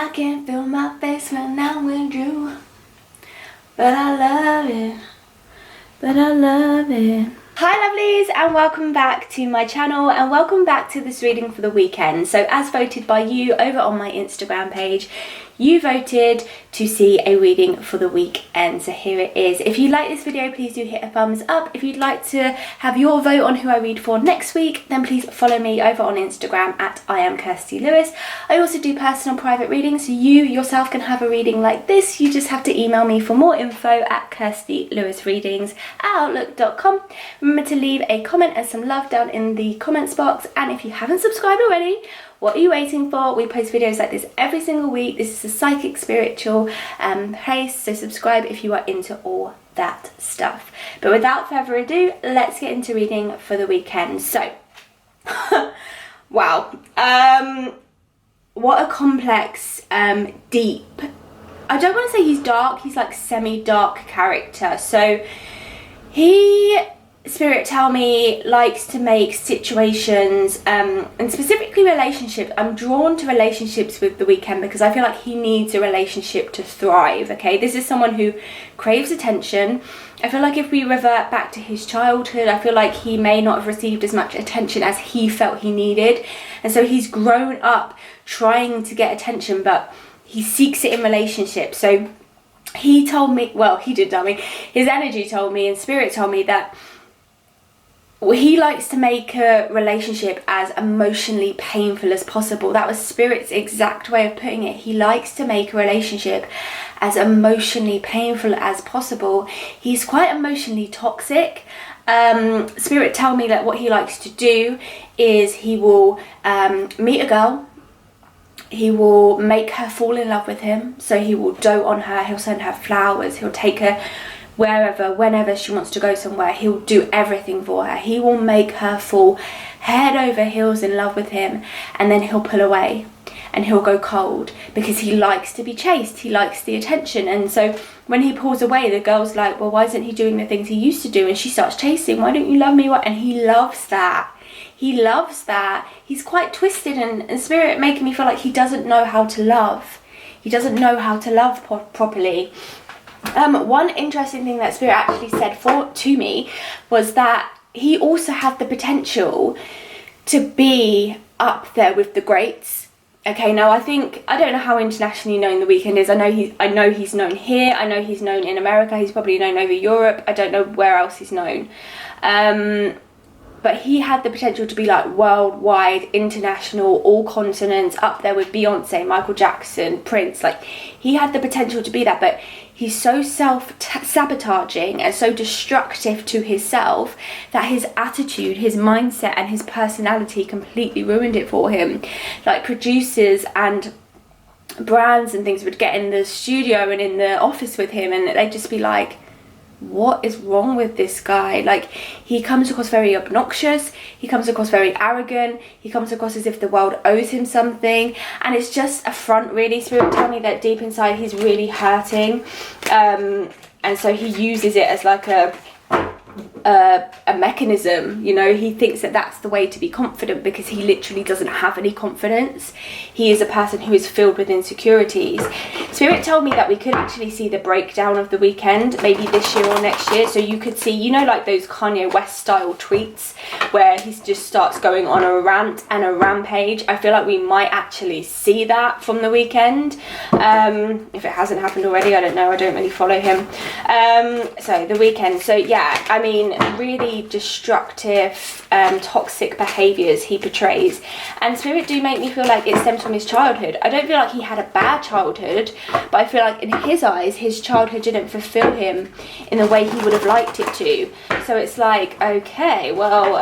I can feel my face when I'm with you, but I love it, Hi lovelies, and welcome back to my channel, and welcome back to this reading for the weekend. So as voted by you over on my Instagram page, you voted to see a reading for the weekend, so here it is. If you like this video, please do hit a thumbs up. If you'd like to have your vote on who I read for next week, then please follow me over on Instagram at I am Kirstie Lewis. I also do personal private readings, so you yourself can have a reading like this. You just have to email me for more info at kirstieLewisReadings@outlook.com. Remember to leave a comment and some love down in the comments box, and if you haven't subscribed already, what are you waiting for? We post videos like this every single week. This is a psychic spiritual place, so subscribe if you are into all that stuff. But without further ado, let's get into reading for the weekend. So, wow, what a complex, deep, I don't want to say he's dark, he's like semi-dark character. So he, Spirit tell me, likes to make situations and specifically relationships. I'm drawn to relationships with the weekend because I feel like he needs a relationship to thrive. Okay, this is someone who craves attention. I feel like if we revert back to his childhood, I feel like he may not have received as much attention as he felt he needed, and so he's grown up trying to get attention, but he seeks it in relationships. So he told me, well, he did tell me, his energy told me and Spirit told me that he likes to make a relationship as emotionally painful as possible. That was Spirit's exact way of putting it. He likes to make a relationship as emotionally painful as possible. He's quite emotionally toxic. Spirit tell me that what he likes to do is he will meet a girl. He will make her fall in love with him. So he will dote on her. He'll send her flowers. He'll take her wherever, whenever she wants to go somewhere. He'll do everything for her. He will make her fall head over heels in love with him, and then he'll pull away and he'll go cold because he likes to be chased. He likes the attention, and so when he pulls away, the girl's like, well, why isn't he doing the things he used to do? And she starts chasing. Why don't you love me? And he loves that. He loves that. He's quite twisted, and Spirit making me feel like he doesn't know how to love. He doesn't know how to love properly. One interesting thing that Spirit actually said to me was that he also had the potential to be up there with the greats. Okay, now I don't know how internationally known the weekend is. I know he's known here. I know he's known in America. He's probably known over Europe. I don't know where else he's known. But he had the potential to be like worldwide, international, all continents, up there with Beyonce, Michael Jackson, Prince. Like, he had the potential to be that, but he's so self-sabotaging and so destructive to himself that his attitude, his mindset and his personality completely ruined it for him. Like, producers and brands and things would get in the studio and in the office with him, and they'd just be like, what is wrong with this guy? Like, he comes across very obnoxious, he comes across very arrogant, he comes across as if the world owes him something, and it's just a front, really. Spirit tell me that deep inside he's really hurting, and so he uses it as like a mechanism, you know. He thinks that that's the way to be confident because he literally doesn't have any confidence. He is a person who is filled with insecurities. Spirit told me that we could actually see the breakdown of the weekend, maybe this year or next year. So you could see, you know, like those Kanye West style tweets where he just starts going on a rant and a rampage. I feel like we might actually see that from the weekend. If it hasn't happened already, I don't know. I don't really follow him. So the weekend. So yeah, I mean, really destructive, toxic behaviours he portrays. And Spirit do make me feel like it stems from his childhood. I don't feel like he had a bad childhood, but I feel like in his eyes, his childhood didn't fulfill him in the way he would have liked it to. So it's like, okay, well,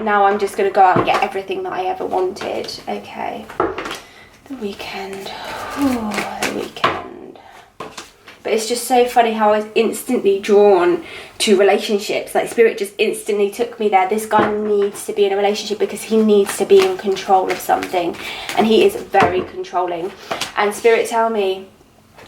now I'm just going to go out and get everything that I ever wanted. Okay, the weekend. Ooh, the weekend. But it's just so funny how I was instantly drawn to relationships. Like, Spirit just instantly took me there. This guy needs to be in a relationship because he needs to be in control of something, and he is very controlling. And Spirit tell me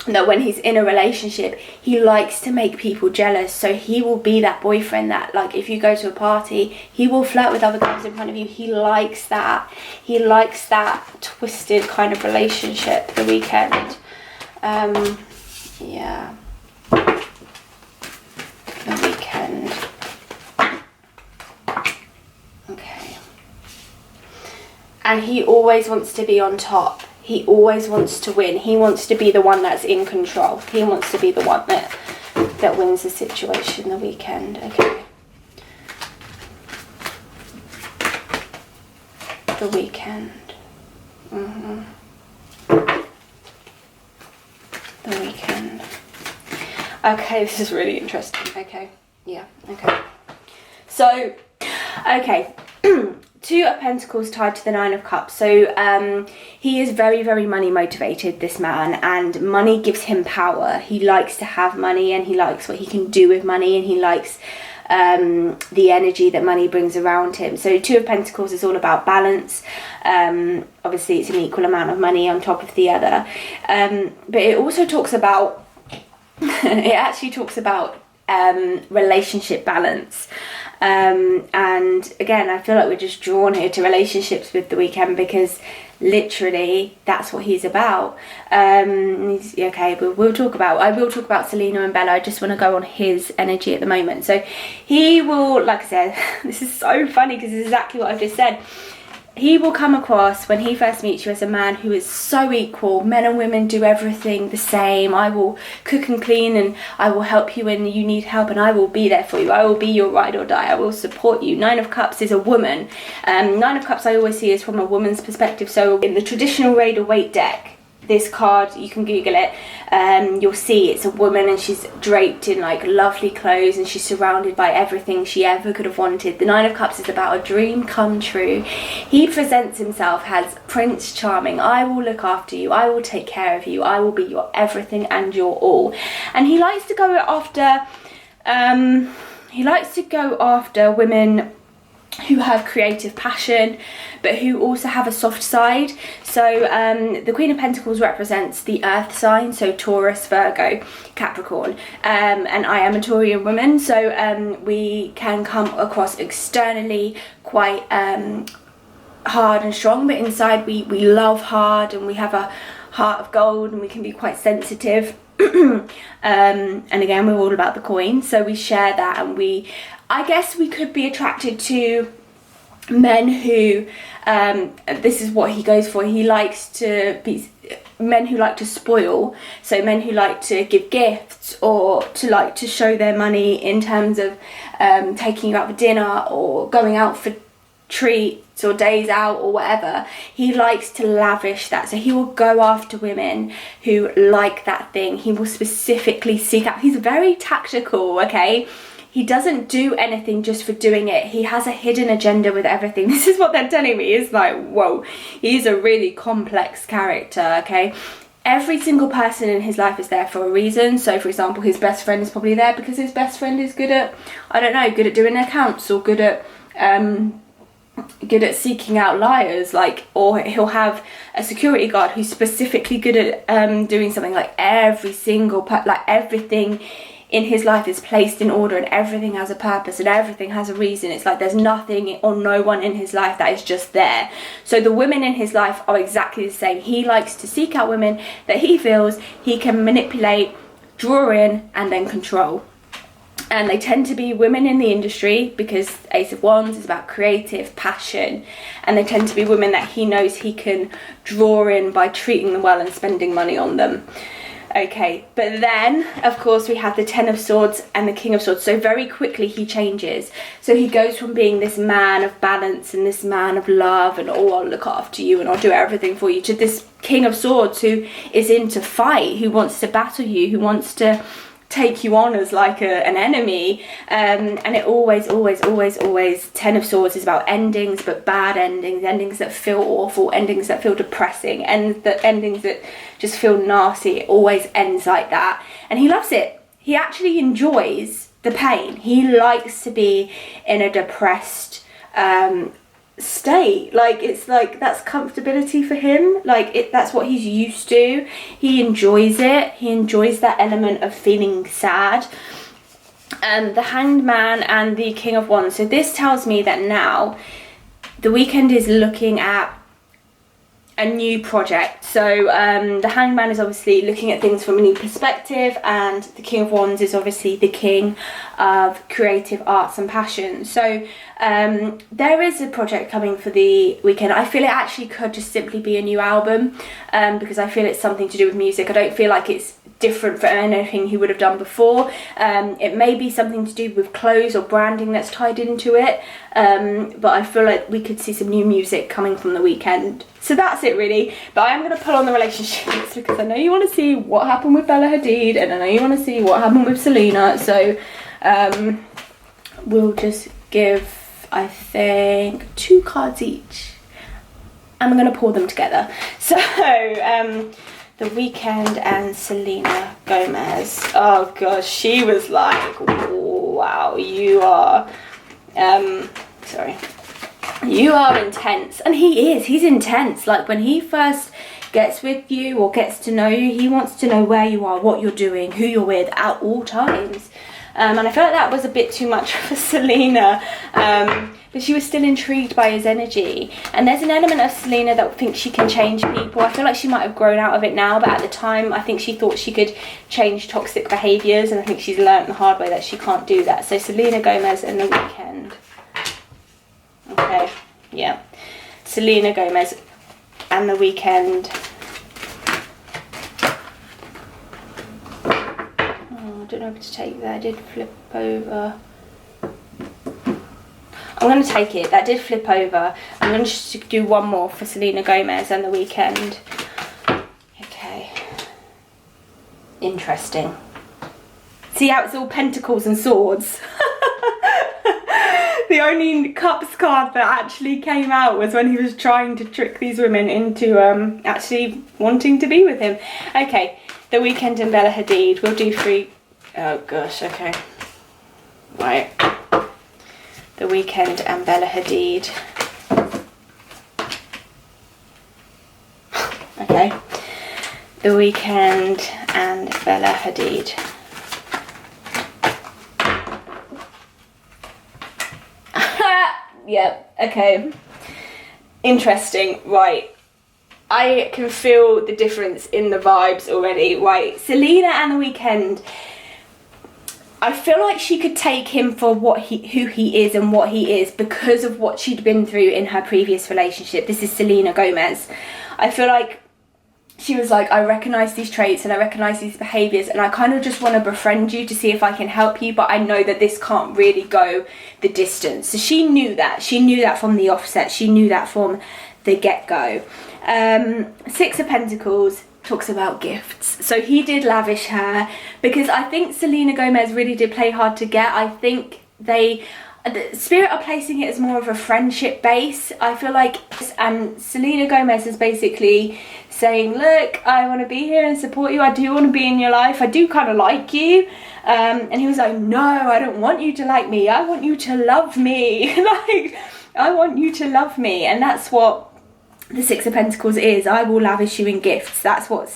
that when he's in a relationship, he likes to make people jealous. So he will be that boyfriend that, like, if you go to a party, he will flirt with other girls in front of you. He likes that. He likes that twisted kind of relationship, The Weeknd. Yeah. The Weeknd. Okay. And he always wants to be on top. He always wants to win. He wants to be the one that's in control. He wants to be the one that wins the situation, The Weeknd. Okay. The Weeknd. The Weeknd. Okay, this is really interesting. Okay. Yeah, okay. So, okay. Two of Pentacles tied to the Nine of Cups. So he is very, very money motivated, this man, and money gives him power. He likes to have money, and he likes what he can do with money, and he likes the energy that money brings around him. So Two of Pentacles is all about balance. Obviously it's an equal amount of money on top of the other, but it also talks about it actually talks about relationship balance. And again, I feel like we're just drawn here to relationships with The Weeknd, because literally that's what he's about. Okay, but I will talk about Selena and Bella. I just want to go on his energy at the moment. So he will, like I said, this is so funny because it's exactly what I've just said. He will come across, when he first meets you, as a man who is so equal. Men and women do everything the same. I will cook and clean, and I will help you when you need help, and I will be there for you. I will be your ride or die. I will support you. Nine of Cups is a woman. Nine of Cups I always see is from a woman's perspective. So in the traditional Rider-Waite deck, this card, you can Google it, you'll see it's a woman, and she's draped in like lovely clothes, and she's surrounded by everything she ever could have wanted. The Nine of Cups is about a dream come true. He presents himself as Prince Charming. I will look after you, I will take care of you, I will be your everything and your all. And he likes to go after women who have creative passion, but who also have a soft side. So the Queen of Pentacles represents the earth sign, so Taurus, Virgo, Capricorn, and I am a Taurian woman, so we can come across externally quite hard and strong, but inside we love hard, and we have a heart of gold, and we can be quite sensitive. And again, we're all about the coin, so we share that, and I guess we could be attracted to men who, this is what he goes for, he likes to be men who like to spoil, so men who like to give gifts, or to show their money in terms of taking you out for dinner, or going out for treats, or days out, or whatever. He likes to lavish that, so he will go after women who like that thing. He will specifically seek out, he's very tactical, okay? He doesn't do anything just for doing it. He has a hidden agenda with everything. This is what they're telling me. It's like, whoa, he's a really complex character, okay? Every single person in his life is there for a reason. So, for example, his best friend is probably there because his best friend is good at, I don't know, good at doing accounts, or good at seeking out liars, like, or he'll have a security guard who's specifically good at doing something. Like every single everything in his life is placed in order, and everything has a purpose, and everything has a reason. It's like there's nothing or no one in his life that is just there. So the women in his life are exactly the same. He likes to seek out women that he feels he can manipulate, draw in, and then control. And they tend to be women in the industry, because Ace of Wands is about creative passion, and they tend to be women that he knows he can draw in by treating them well and spending money on them. Okay, but then of course we have the Ten of Swords and the King of Swords. So very quickly he changes. So he goes from being this man of balance and this man of love and, oh, I'll look after you and I'll do everything for you, to this King of Swords who is in to fight, who wants to battle you, who wants to take you on as like an enemy. And it always, Ten of Swords is about endings, but bad endings, endings that feel awful, endings that feel depressing, and the endings that just feel nasty. It always ends like that, and he loves it. He actually enjoys the pain. He likes to be in a depressed state. Like, it's like that's comfortability for him. Like, that's what he's used to. He enjoys it. He enjoys that element of feeling sad. The Hanged Man and the King of Wands. So this tells me that now the Weeknd is looking at a new project. So the Hanged Man is obviously looking at things from a new perspective, and the King of Wands is obviously the king of creative arts and passion. So there is a project coming for the Weeknd. I feel it actually could just simply be a new album, because I feel it's something to do with music. I don't feel like it's different from anything he would have done before. It may be something to do with clothes or branding that's tied into it, but I feel like we could see some new music coming from the Weeknd. So that's it really, but I am going to pull on the relationships because I know you want to see what happened with Bella Hadid, and I know you want to see what happened with Selena. So we'll just give, I think, 2 cards each, and I'm going to pull them together. So the Weeknd and Selena Gomez. Oh gosh, she was like, wow, you are, you are intense. And he's intense. Like, when he first gets with you or gets to know you, he wants to know where you are, what you're doing, who you're with at all times. And I felt like that was a bit too much for Selena, but she was still intrigued by his energy. And there's an element of Selena that thinks she can change people. I feel like she might have grown out of it now, but at the time I think she thought she could change toxic behaviours, and I think she's learnt the hard way that she can't do that. So Selena Gomez and the Weeknd. Okay, yeah. Selena Gomez and the Weeknd. I don't know if to take that. I did flip over. I'm going to take it. That did flip over. I'm going to just do one more for Selena Gomez and the Weeknd. Okay. Interesting. See how it's all pentacles and swords? The only cups card that actually came out was when he was trying to trick these women into actually wanting to be with him. Okay. The Weeknd and Bella Hadid. We'll do 3. Oh gosh, okay. Right. The Weeknd and Bella Hadid. Okay. The Weeknd and Bella Hadid. Yep, okay. Interesting, right. I can feel the difference in the vibes already. Right, Selena and the Weeknd. I feel like she could take him for who he is and what he is because of what she'd been through in her previous relationship. This is Selena Gomez. I feel like she was like, I recognise these traits and I recognise these behaviours, and I kind of just want to befriend you to see if I can help you, but I know that this can't really go the distance. So she knew that. She knew that from the offset. She knew that from the get-go. 6 of Pentacles talks about gifts. So he did lavish her because I think Selena Gomez really did play hard to get. I think the Spirit are placing it as more of a friendship base. I feel like, and Selena Gomez is basically saying, look, I want to be here and support you. I do want to be in your life. I do kind of like you. And he was like, no, I don't want you to like me. I want you to love me. Like, I want you to love me. And that's what the 6 of Pentacles is. I will lavish you in gifts. That's what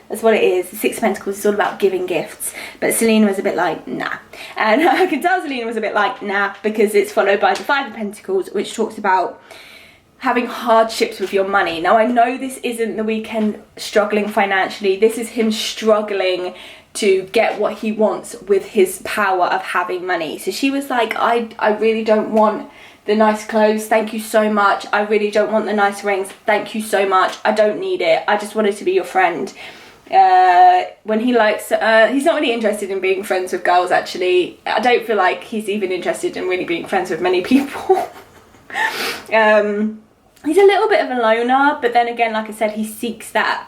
it is. The 6 of Pentacles is all about giving gifts. But Selena was a bit like, nah. And I can tell Selena was a bit like, nah, because it's followed by the 5 of Pentacles, which talks about having hardships with your money. Now, I know this isn't the Weeknd struggling financially. This is him struggling to get what he wants with his power of having money. So she was like, I really don't want the nice clothes, thank you so much. I really don't want the nice rings, thank you so much. I don't need it. I just wanted to be your friend. When he likes, he's not really interested in being friends with girls, actually. I don't feel like he's even interested in really being friends with many people. He's a little bit of a loner, but then again, like I said, he seeks that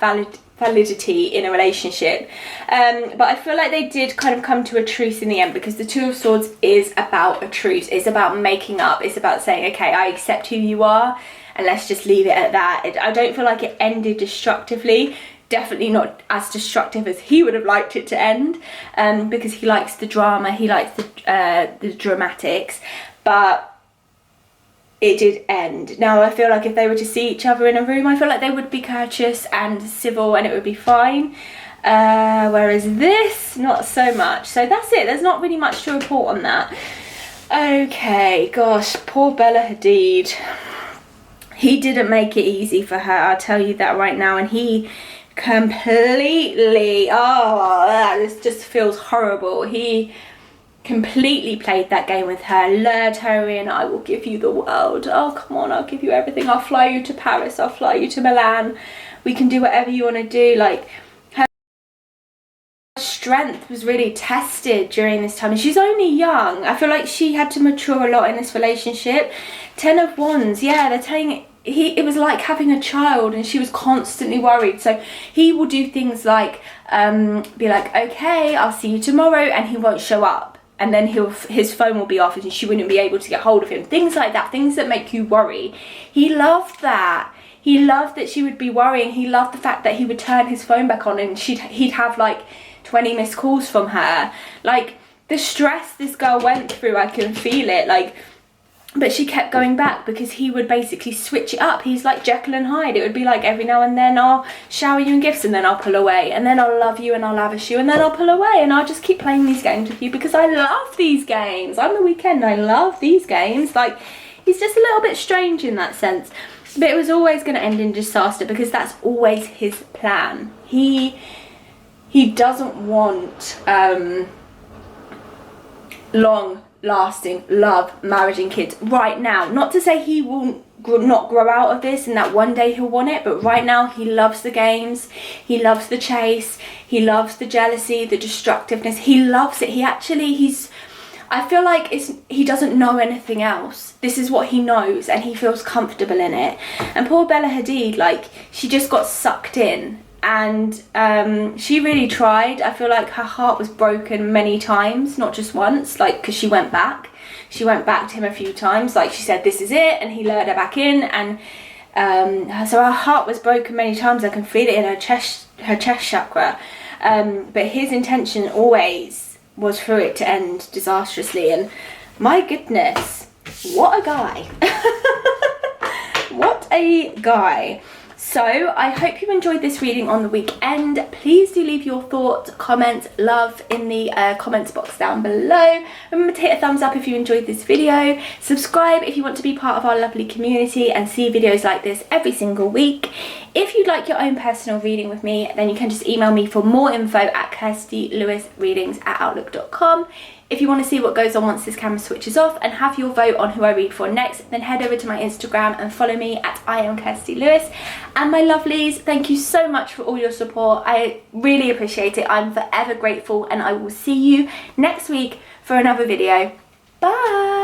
validity in a relationship. But I feel like they did kind of come to a truce in the end, because the 2 of Swords is about a truce. It's about making up. It's about saying, okay, I accept who you are, and let's just leave it at that. I don't feel like it ended destructively. Definitely not as destructive as he would have liked it to end, because he likes the drama, he likes the dramatics. But it did end. Now I feel like if they were to see each other in a room, I feel like they would be courteous and civil and it would be fine. Whereas this, not so much. So that's it, there's not really much to report on that. Okay, gosh, poor Bella Hadid. He didn't make it easy for her, I'll tell you that right now. And he completely, this just feels horrible. He completely played that game with her, lured her in. I will give you the world. Oh, come on, I'll give you everything. I'll fly you to Paris, I'll fly you to Milan. We can do whatever you want to do. Like, her strength was really tested during this time. And she's only young. I feel like she had to mature a lot in this relationship. 10 of Wands, yeah, they're telling it was like having a child, and she was constantly worried. So he will do things like be like, okay, I'll see you tomorrow, and he won't show up, and then his phone will be off and she wouldn't be able to get hold of him. Things like that, things that make you worry. He loved that. He loved that she would be worrying. He loved the fact that he would turn his phone back on and he'd have like 20 missed calls from her. Like, the stress this girl went through, I can feel it. Like, but she kept going back because he would basically switch it up. He's like Jekyll and Hyde. It would be like every now and then I'll shower you in gifts and then I'll pull away, and then I'll love you and I'll lavish you and then I'll pull away, and I'll just keep playing these games with you because I love these games. I'm the Weeknd, I love these games. Like, he's just a little bit strange in that sense. But it was always going to end in disaster because that's always his plan. He doesn't want long lasting love, marriage and kids right now. Not to say he will not grow out of this and that one day he'll want it, but right now he loves the games, he loves the chase, he loves the jealousy, the destructiveness. He loves it. I feel like he doesn't know anything else. This is what he knows and he feels comfortable in it. And poor Bella Hadid, like, she just got sucked in. And she really tried. I feel like her heart was broken many times, not just once, like, because she went back. She went back to him a few times. Like, she said, this is it, and he lured her back in. And so her heart was broken many times. I can feel it in her chest chakra. But his intention always was for it to end disastrously. And my goodness, what a guy. What a guy. So I hope you enjoyed this reading on the weekend. Please do leave your thoughts, comments, love in the comments box down below. Remember to hit a thumbs up if you enjoyed this video. Subscribe if you want to be part of our lovely community and see videos like this every single week. If you'd like your own personal reading with me, then you can just email me for more info at kirstieLewisreadings@outlook.com. If you want to see what goes on once this camera switches off and have your vote on who I read for next, then head over to my Instagram and follow me at @IamKirstie. And my lovelies, thank you so much for all your support. I really appreciate it. I'm forever grateful, and I will see you next week for another video. Bye!